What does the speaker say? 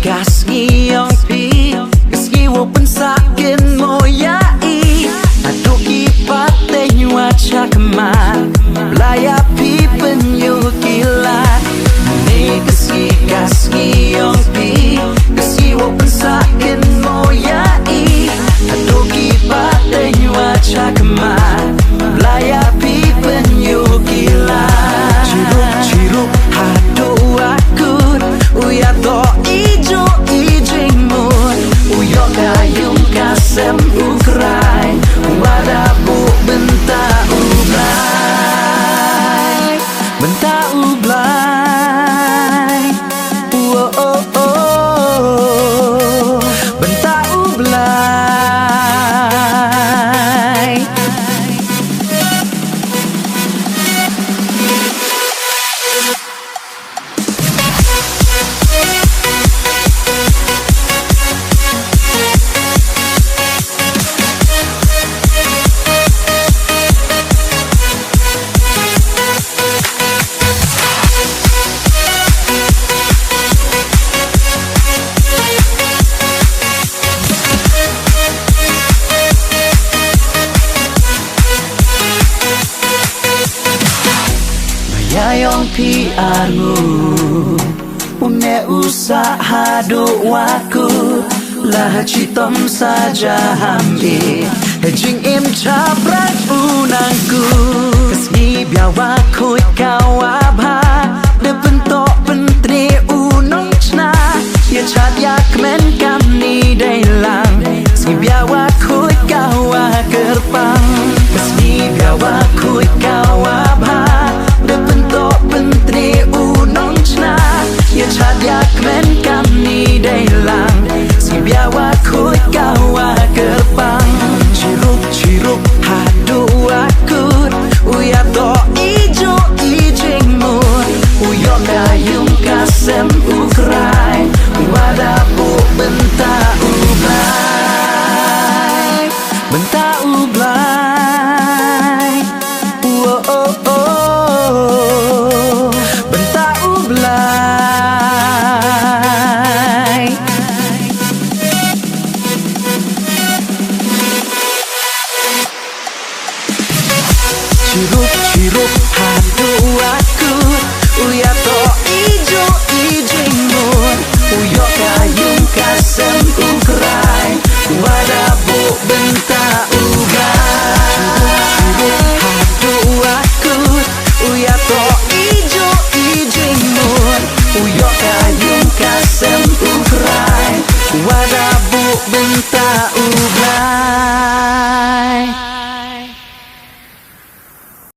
gas ngiyong pi gas ngiwo pensakin moyai aduk ipate nyuaca keman laya pi penyu kilat ni gas ngiyong pi gas ngiwo pensakin moyai aduk ipate nyuaca keman laya pi penyu kilat ciruk hadu akut uya to ijo ijingmun uyo kayung kasem ukrai wadabu benta ublai oh oh oh benta ublai. Yayong piarmu une usaha doaku lah citom saja hambi jing im caprak unangku kesni biawa koi kawabha de bentok pentri unong chna ya chat yak men kam ni dailang kesni biawa koi kawa kerpang kesni biawa koi kawabha Pentri unong chna ya chadyak men kami dailang si biawa koi kawa kerpang ciruk hadu akut uya to ijo ijingmun uyo kayung kasem ukrai wadabu benta ublai oh oh oh benta ublai. Ciruk hadu akut uya to ijo ijingmun uyo kayung kasem ukrai wadabu benta ublai. Hadu akut uya to ijo ijingmun uyo kayung kasem ukrai wadabu benta ublai.